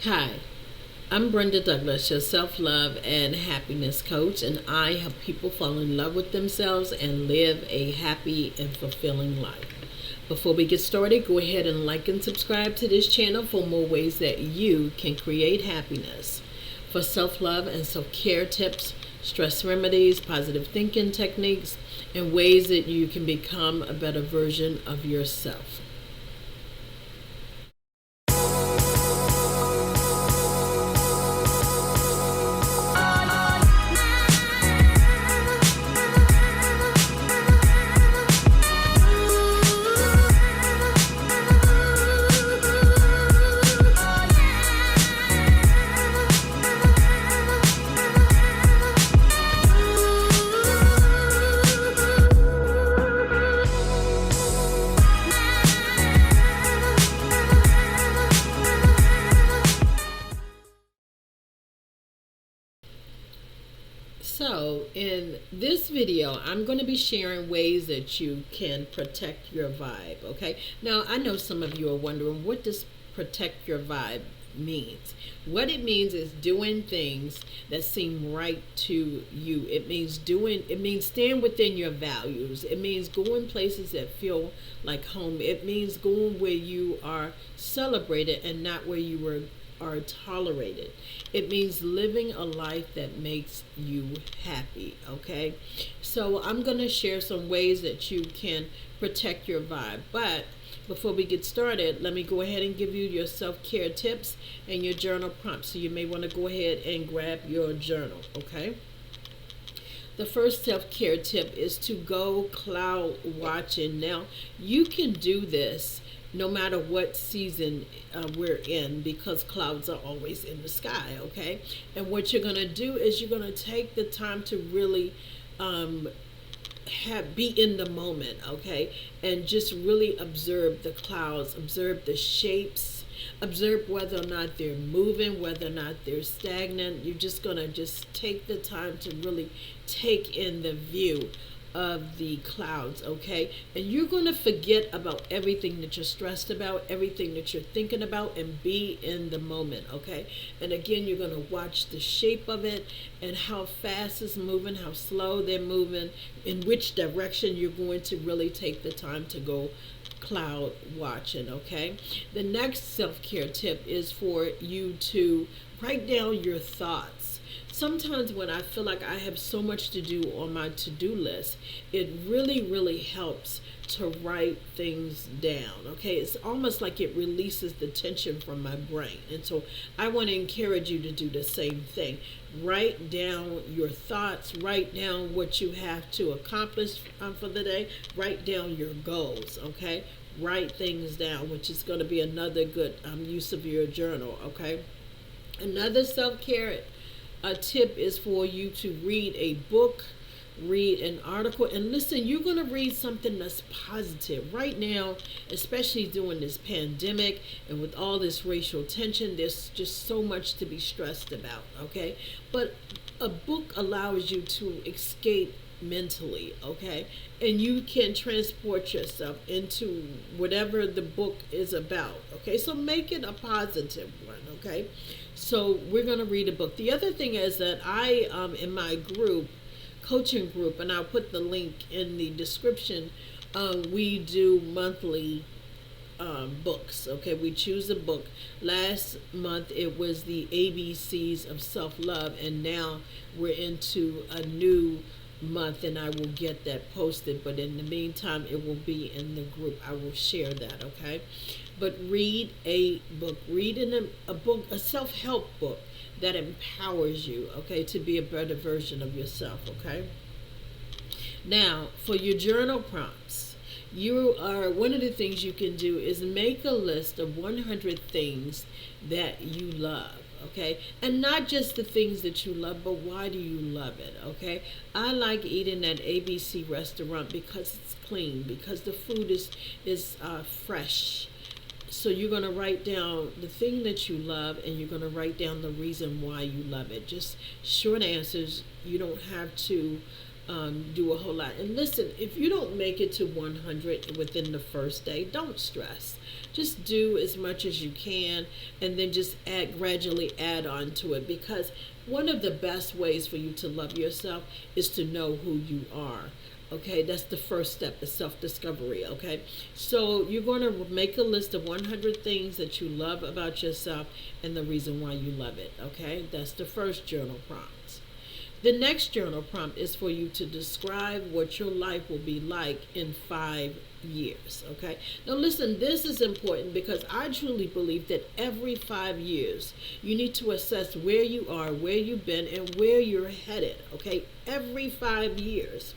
Hi, I'm Brenda Douglas, your self love and happiness coach, and I help people fall in love with themselves and live a happy and fulfilling life. Before we get started, go ahead and like and subscribe to this channel for more ways that you can create happiness. For self love and self care tips, stress remedies, positive thinking techniques, and ways that you can become a better version of yourself. So, in this video, I'm going to be sharing ways that you can protect your vibe, okay? Now, I know some of you are wondering, what does protect your vibe means? What it means is doing things that seem right to you. It means staying within your values. It means going places that feel like home. It means going where you are celebrated and not where you are tolerated. It means living a life that makes you happy, okay? So I'm going to share some ways that you can protect your vibe. But before we get started, let me go ahead and give you your self-care tips and your journal prompts. So you may want to go ahead and grab your journal, okay? The first self-care tip is to go cloud watching. Now, you can do this no matter what season we're in, because clouds are always in the sky, okay? And what you're going to do is you're going to take the time to really be in the moment, okay? And just really observe the clouds, observe the shapes, observe whether or not they're moving, whether or not they're stagnant. You're just going to just take the time to really take in the view of the clouds, okay? And you're going to forget about everything that you're stressed about, everything that you're thinking about, and be in the moment, okay? And again, you're going to watch the shape of it and how fast it's moving, how slow they're moving, in which direction you're going to really take the time to go cloud watching, okay? The next self-care tip is for you to write down your thoughts. Sometimes when I feel like I have so much to do on my to-do list, it really helps to write things down, okay? It's almost like it releases the tension from my brain. And so I want to encourage you to do the same thing. Write down your thoughts, write down what you have to accomplish for the day, write down your goals, okay? Write things down, which is going to be another good use of your journal, okay? Another self-care tip is for you to read a book, read an article, and listen, you're going to read something that's positive. Right now, especially during this pandemic and with all this racial tension, there's just so much to be stressed about, okay? But a book allows you to escape mentally, okay? And you can transport yourself into whatever the book is about, okay? So make it a positive one, okay? So we're going to read a book. The other thing is that I, in my group, coaching group, and I'll put the link in the description, we do monthly books, okay? We choose a book. Last month it was the ABCs of self-love, and now we're into a new month, and I will get that posted, but in the meantime it will be in the group. I will share that, okay? But read a book, read a book, a self-help book that empowers you, okay, to be a better version of yourself, okay? Now, for your journal prompts, one of the things you can do is make a list of 100 things that you love, okay? And not just the things that you love, but why do you love it, okay? I like eating at ABC restaurant because it's clean, because the food is fresh. So you're going to write down the thing that you love, and you're going to write down the reason why you love it. Just short answers. You don't have to do a whole lot. And listen, if you don't make it to 100 within the first day, don't stress. just do as much as you can, and then just gradually add on to it, because one of the best ways for you to love yourself is to know who you are. Okay, that's the first step, is self-discovery. Okay, so you're going to make a list of 100 things that you love about yourself and the reason why you love it. Okay, that's the first journal prompt. The next journal prompt is for you to describe what your life will be like in 5 years. Okay. Now, listen, this is important because I truly believe that every 5 years you need to assess where you are, where you've been, and where you're headed. Okay. Every 5 years.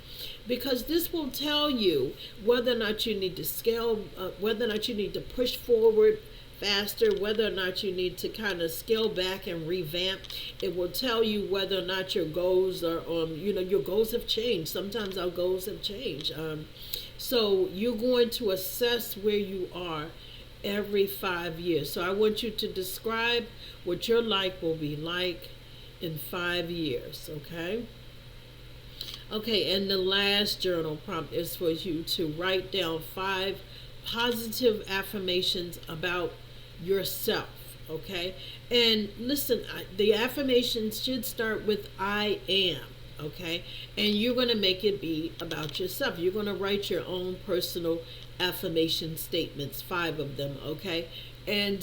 Because this will tell you whether or not you need to scale, whether or not you need to push forward faster, whether or not you need to kind of scale back and revamp. It will tell you whether or not your goals are, your goals have changed. Sometimes our goals have changed. So you're going to assess where you are every 5 years. So I want you to describe what your life will be like in 5 years, okay? Okay, and the last journal prompt is for you to write down 5 positive affirmations about yourself. Okay, and listen, the affirmations should start with I am. Okay, and you're going to make it be about yourself. You're going to write your own personal affirmation statements, 5 of them. Okay, and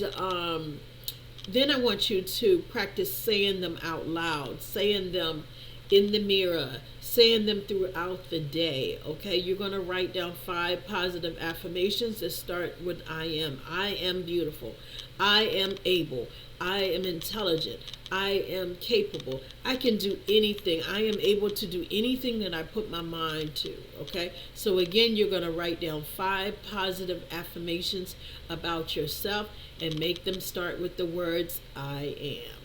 then I want you to practice saying them out loud, saying them in the mirror, saying them throughout the day. Okay, you're going to write down 5 positive affirmations that start with I am. I am beautiful. I am able. I am intelligent. I am capable. I can do anything. I am able to do anything that I put my mind to. Okay, so again, you're going to write down 5 positive affirmations about yourself and make them start with the words I am.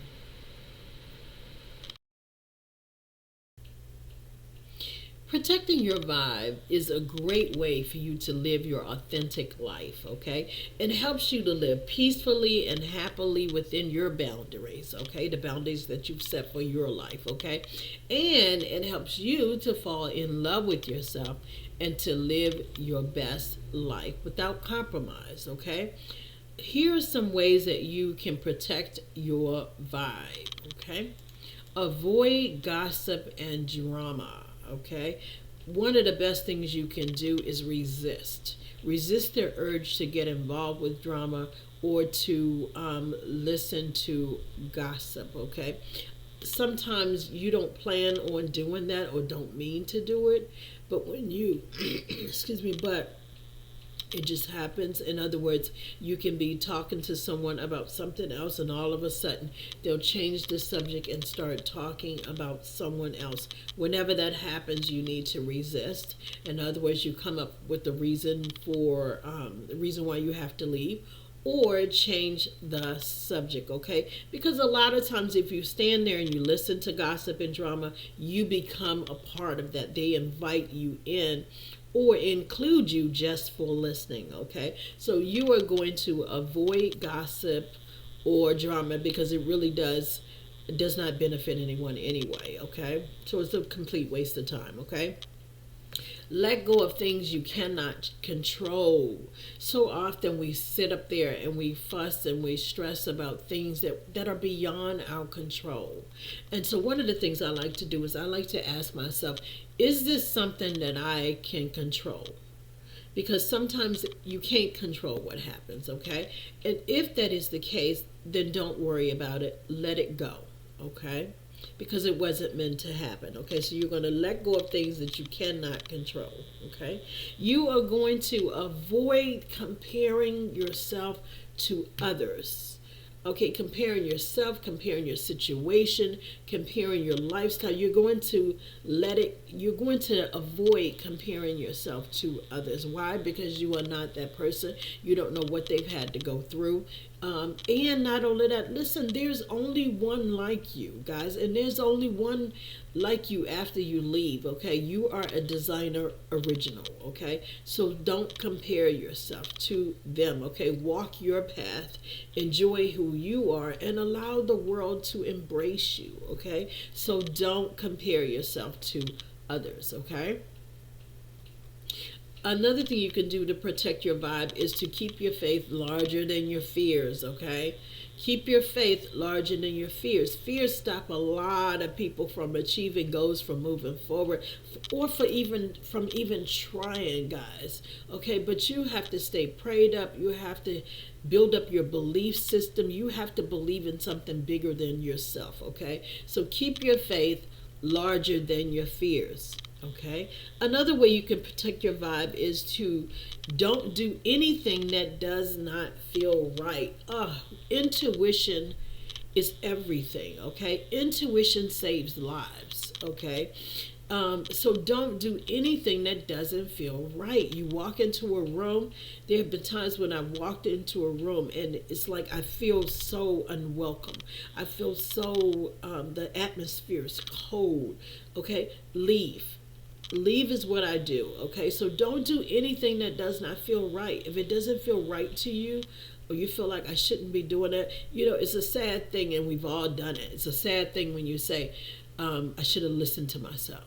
Protecting your vibe is a great way for you to live your authentic life, okay? It helps you to live peacefully and happily within your boundaries, okay? The boundaries that you've set for your life, okay? And it helps you to fall in love with yourself and to live your best life without compromise, okay? Here are some ways that you can protect your vibe, okay? Avoid gossip and drama. Okay, one of the best things you can do is resist the urge to get involved with drama or to listen to gossip. Okay, sometimes you don't plan on doing that or don't mean to do it, but when you excuse me, but it just happens. In other words, you can be talking to someone about something else, and all of a sudden they'll change the subject and start talking about someone else. Whenever that happens, you need to resist. In other words, you come up with the reason for the reason why you have to leave, or change the subject, okay? Because a lot of times if you stand there and you listen to gossip and drama, you become a part of that. They invite you in or include you just for listening, okay? So you are going to avoid gossip or drama because it does not benefit anyone anyway, okay? So it's a complete waste of time, okay? Let go of things you cannot control. So often we sit up there and we fuss and we stress about things that are beyond our control. And so one of the things I like to do is I like to ask myself, is this something that I can control? Because sometimes you can't control what happens, okay? And if that is the case, then don't worry about it. Let it go, okay? Because it wasn't meant to happen, okay? So you're going to let go of things that you cannot control, okay? You are going to avoid comparing yourself to others. Okay, comparing yourself, comparing your situation, comparing your lifestyle. You're going to avoid comparing yourself to others. Why? Because you are not that person. You don't know what they've had to go through. And not only that, listen, there's only one like you, guys, and there's only one like you after you leave, okay? You are a designer original, okay? So don't compare yourself to them, okay? Walk your path, enjoy who you are, and allow the world to embrace you, okay? So don't compare yourself to others, okay? Another thing you can do to protect your vibe is to keep your faith larger than your fears, okay? Keep your faith larger than your fears. Fears stop a lot of people from achieving goals, from moving forward, or from even trying, guys. Okay, but you have to stay prayed up. You have to build up your belief system. You have to believe in something bigger than yourself, okay? So keep your faith larger than your fears. Okay. Another way you can protect your vibe is to don't do anything that does not feel right. Intuition is everything. Okay. Intuition saves lives. Okay. So don't do anything that doesn't feel right. You walk into a room. There have been times when I've walked into a room and it's like I feel so unwelcome. I feel so, the atmosphere is cold. Okay. Leave is what I do. Okay, so don't do anything that does not feel right. If it doesn't feel right to you, or you feel like I shouldn't be doing it, it's a sad thing, and we've all done it. It's a sad thing when you say, I should have listened to myself.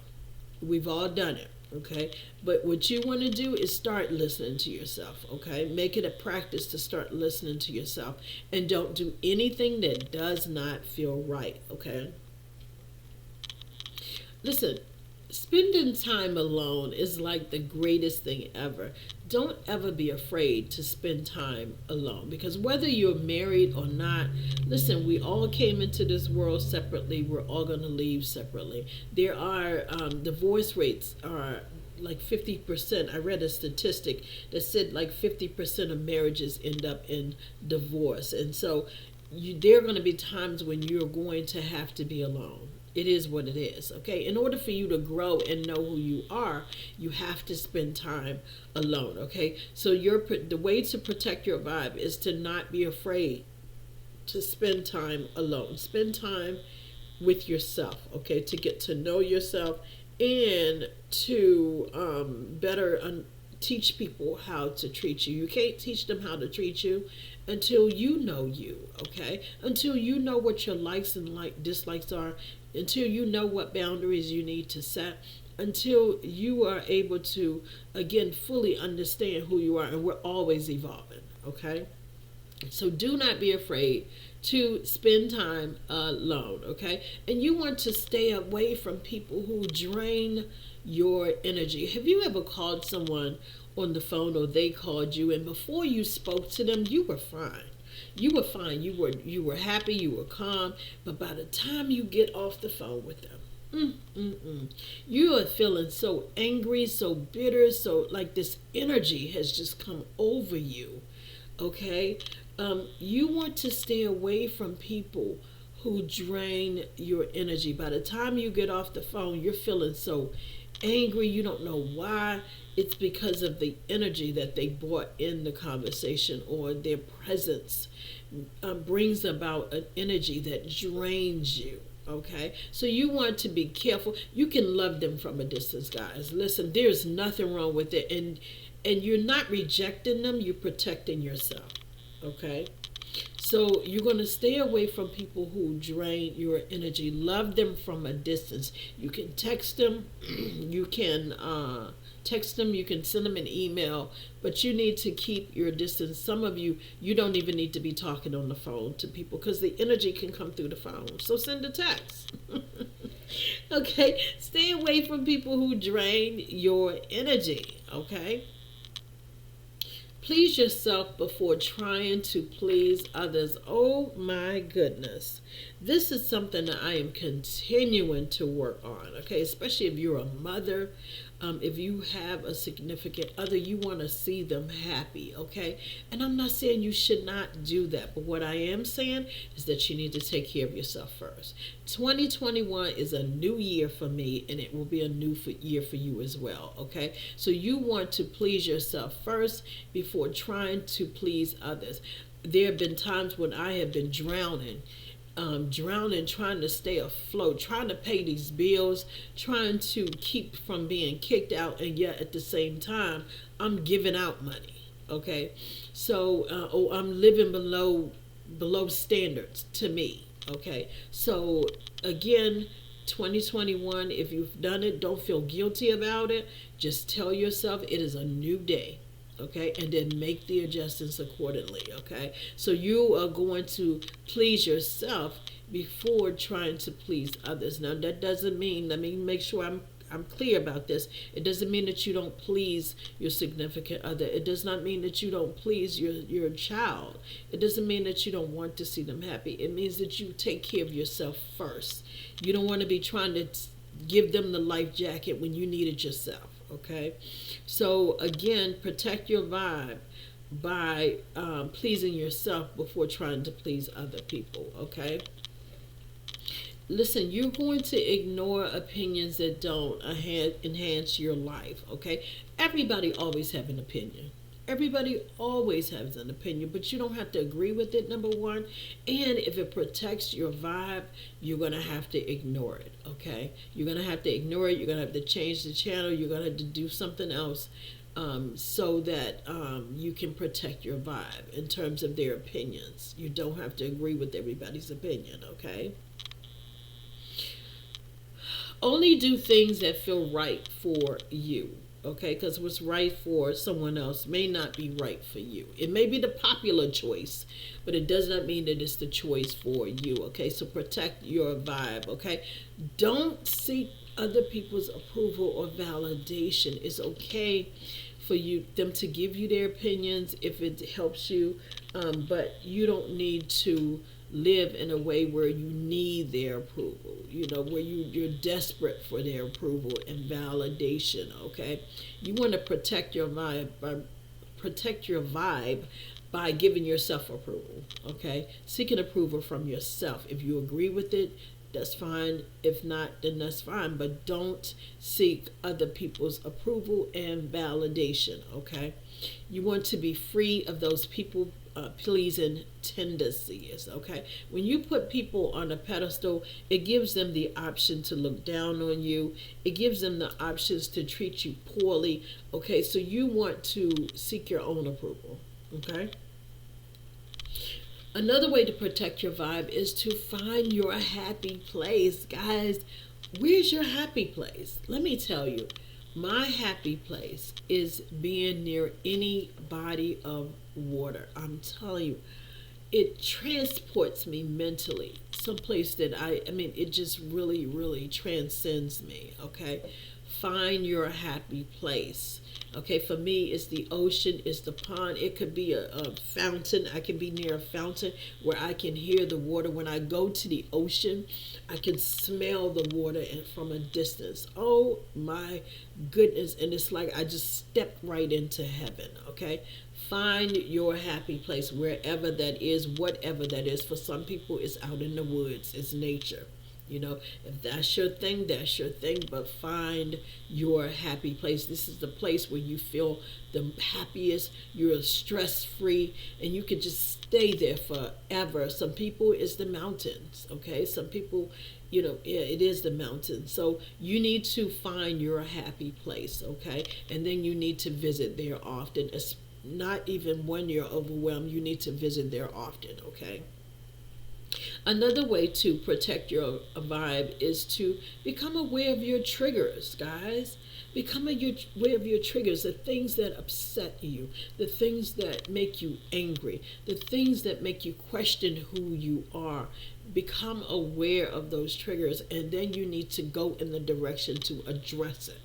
We've all done it. Okay, but what you want to do is start listening to yourself. Okay, make it a practice to start listening to yourself, and don't do anything that does not feel right. Okay, listen, spending time alone is like the greatest thing ever. Don't ever be afraid to spend time alone, because whether you're married or not, listen, we all came into this world separately. We're all going to leave separately. There are, divorce rates are like 50%. I read a statistic that said like 50% of marriages end up in divorce. And so there are going to be times when you're going to have to be alone. It is what it is. Okay, in order for you to grow and know who you are, you have to spend time alone. Okay, so the way to protect your vibe is to not be afraid to spend time alone. Spend time with yourself. Okay, to get to know yourself, and to better teach people how to treat you. You can't teach them how to treat you until you know you. Okay, until you know what your likes and dislikes are, until you know what boundaries you need to set, until you are able to, again, fully understand who you are. And we're always evolving. Okay, so do not be afraid to spend time alone. Okay, and you want to stay away from people who drain your energy. Have you ever called someone on the phone, or they called you, and before you spoke to them, you were fine? You were fine. You were happy. You were calm. But by the time you get off the phone with them, you are feeling so angry, so bitter, so like this energy has just come over you. Okay, you want to stay away from people who drain your energy. By the time you get off the phone, you're feeling so angry. You don't know why. It's because of the energy that they brought in the conversation, or their presence brings about an energy that drains you. Okay, so you want to be careful. You can love them from a distance, guys. Listen, there's nothing wrong with it, and you're not rejecting them. You're protecting yourself. Okay, so you're going to stay away from people who drain your energy. Love them from a distance. You can text them. You can you can send them an email, but you need to keep your distance. Some of you don't even need to be talking on the phone to people, because the energy can come through the phone. So send a text. Okay, stay away from people who drain your energy. Okay, please yourself before trying to please others. Oh my goodness. This is something that I am continuing to work on. Okay, especially if you're a mother. If you have a significant other, you want to see them happy. Okay, and I'm not saying you should not do that, but what I am saying is that you need to take care of yourself first. 2021 is a new year for me, and it will be a new year for you as well. Okay, so you want to please yourself first before trying to please others. There have been times when I have been drowning, trying to stay afloat, trying to pay these bills, trying to keep from being kicked out, and yet at the same time, I'm giving out money. Okay, so I'm living below standards to me. Okay, so again, 2021, if you've done it, don't feel guilty about it. Just tell yourself it is a new day. Okay, and then make the adjustments accordingly. Okay, so you are going to please yourself before trying to please others. Now, that doesn't mean, let me make sure I'm clear about this. It doesn't mean that you don't please your significant other. It does not mean that you don't please your child. It doesn't mean that you don't want to see them happy. It means that you take care of yourself first. You don't want to be trying to give them the life jacket when you need it yourself. Okay, so again, protect your vibe by pleasing yourself before trying to please other people. Okay, listen, you're going to ignore opinions that don't enhance your life. Okay, everybody always have an opinion. Everybody always has an opinion, but you don't have to agree with it, number one. And if it protects your vibe, you're going to have to ignore it. Okay, you're going to have to ignore it. You're going to have to change the channel. You're going to have to do something else, so that you can protect your vibe in terms of their opinions. You don't have to agree with everybody's opinion. Okay, only do things that feel right for you. Okay, because what's right for someone else may not be right for you. It may be the popular choice, but it does not mean that it's the choice for you. Okay, so protect your vibe. Okay, don't seek other people's approval or validation. It's okay for them to give you their opinions if it helps you, but you don't need to live in a way where you need their approval, where you're desperate for their approval and validation. Okay, you want to protect your vibe by giving yourself approval. Okay, seeking approval from yourself. If you agree with it, that's fine. If not, then that's fine, but don't seek other people's approval and validation. Okay, you want to be free of those people pleasing tendencies. Okay, when you put people on a pedestal, it gives them the option to look down on you. It gives them the options to treat you poorly. Okay, so you want to seek your own approval. Okay, another way to protect your vibe is to find your happy place. Guys, where's your happy place? Let me tell you, my happy place is being near any body of water. I'm telling you, it transports me mentally someplace that I mean, it just really, really transcends me. Okay, find your happy place. Okay, for me, it's the ocean, it's the pond. It could be a fountain. I can be near a fountain where I can hear the water. When I go to the ocean, I can smell the water and from a distance. Oh my goodness. And it's like I just stepped right into heaven. Okay, find your happy place wherever that is, whatever that is. For some people, it's out in the woods, it's nature. If that's your thing, that's your thing, but find your happy place. This is the place where you feel the happiest, you're stress free, and you can just stay there forever. Some people, it's the mountains. Okay, some people, yeah, it is the mountains. So you need to find your happy place. Okay, and then you need to visit there often. It's not even when you're overwhelmed, you need to visit there often. Okay, another way to protect your vibe is to become aware of your triggers, guys. Become aware of your triggers, the things that upset you, the things that make you angry, the things that make you question who you are. Become aware of those triggers, and then you need to go in the direction to address it.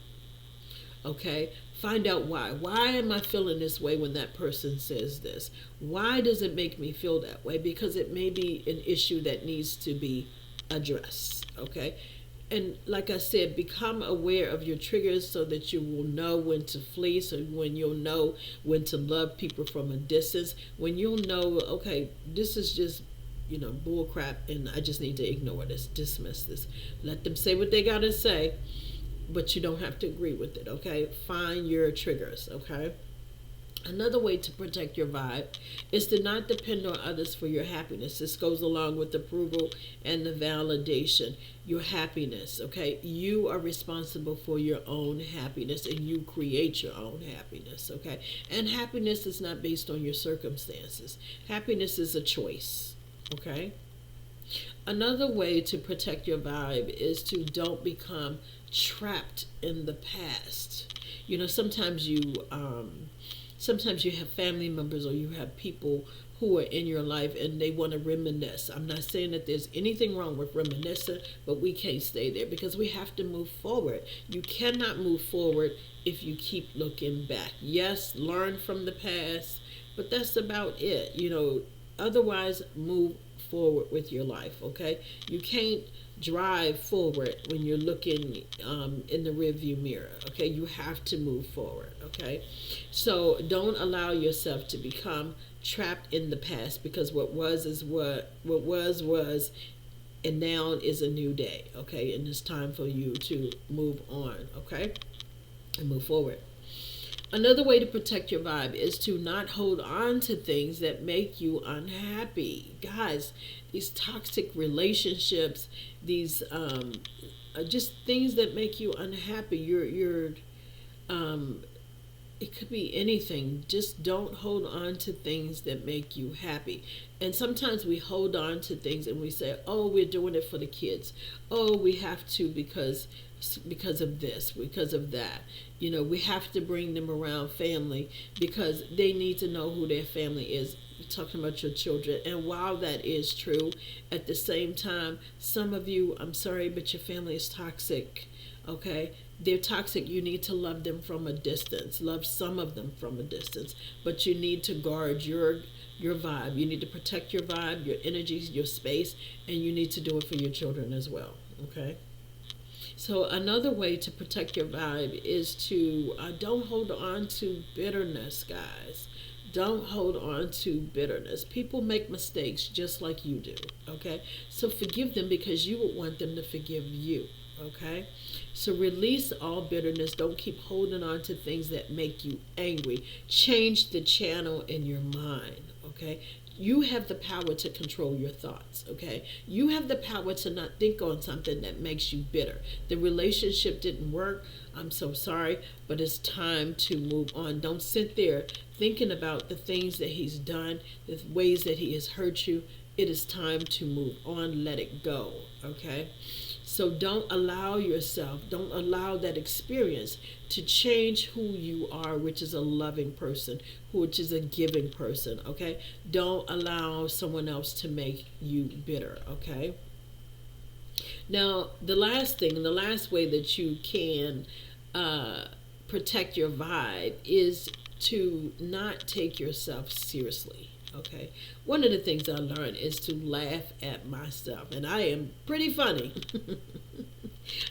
Okay, find out why am I feeling this way when that person says this? Why does it make me feel that way? Because it may be an issue that needs to be addressed. Okay, and like I said, become aware of your triggers so that you will know when to flee, so when you'll know when to love people from a distance, when you'll know, okay, this is just bull crap, and I just need to ignore this, dismiss this, let them say what they gotta say, but you don't have to agree with it. Okay, find your triggers. Okay, another way to protect your vibe is to not depend on others for your happiness. This goes along with approval and the validation. Your happiness. Okay, you are responsible for your own happiness, and you create your own happiness. Okay, and happiness is not based on your circumstances. Happiness is a choice. Okay, Another way to protect your vibe is to don't become trapped in the past. You know, sometimes you have family members or you have people who are in your life and they want to reminisce. I'm not saying that there's anything wrong with reminiscing, but we can't stay there because we have to move forward. You cannot move forward if you keep looking back. Yes, learn from the past, but that's about it. You know, otherwise, move forward with your life, okay? You can't drive forward when you're looking in the rearview mirror, okay? You have to move forward, okay? So don't allow yourself to become trapped in the past because what was is what was, and now is a new day, okay? And it's time for you to move on, okay? And move forward. Another way to protect your vibe is to not hold on to things that make you unhappy. Guys, these toxic relationships, these just things that make you unhappy. Um, it could be anything. Just don't hold on to things that make you happy. And sometimes we hold on to things and we say, "Oh, we're doing it for the kids. Oh, we have to because of this, because of that. You know, we have to bring them around family because they need to know who their family is." You're talking about your children. And while that is true, at the same time, some of you, I'm sorry, but your family is toxic. Okay? They're toxic. You need to love them from a distance. Love some of them from a distance. But you need to guard your vibe. You need to protect your vibe, your energies, your space, and you need to do it for your children as well. Okay? So another way to protect your vibe is to don't hold on to bitterness, guys. Don't hold on to bitterness. People make mistakes just like you do, okay? So forgive them because you would want them to forgive you, okay? So release all bitterness. Don't keep holding on to things that make you angry. Change the channel in your mind, okay? You have the power to control your thoughts, okay? You have the power to not think on something that makes you bitter. The relationship didn't work. I'm so sorry, but it's time to move on. Don't sit there thinking about the things that he's done, the ways that he has hurt you. It is time to move on. Let it go, okay? So don't allow that experience to change who you are, which is a loving person, which is a giving person, okay? Don't allow someone else to make you bitter, okay? Now, the last thing, the last way that you can protect your vibe is to not take yourself seriously, okay? One of the things I learned is to laugh at myself, and I am pretty funny.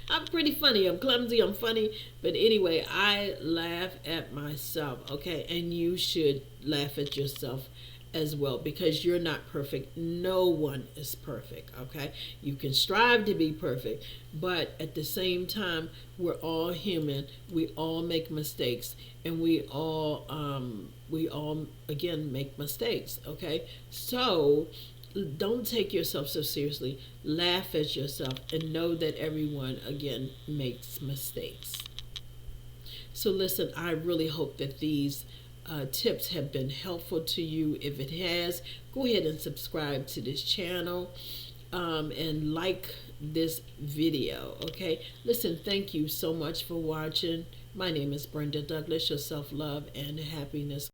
I'm pretty funny. I'm clumsy. I'm funny. But anyway, I laugh at myself, okay? And you should laugh at yourself as well because you're not perfect. No one is perfect, okay? You can strive to be perfect, but at the same time, we're all human. We all make mistakes, and we all again make mistakes, okay? So don't take yourself so seriously. Laugh at yourself and know that everyone, again, makes mistakes. So, listen, I really hope that these tips have been helpful to you. If it has, go ahead and subscribe to this channel and like this video, okay? Listen, thank you so much for watching. My name is Brenda Douglas, your self-love and happiness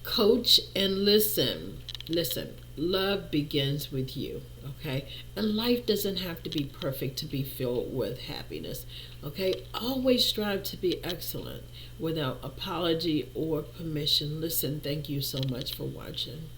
coach. And listen, love begins with you, okay? And life doesn't have to be perfect to be filled with happiness, okay? Always strive to be excellent without apology or permission. Listen, thank you so much for watching.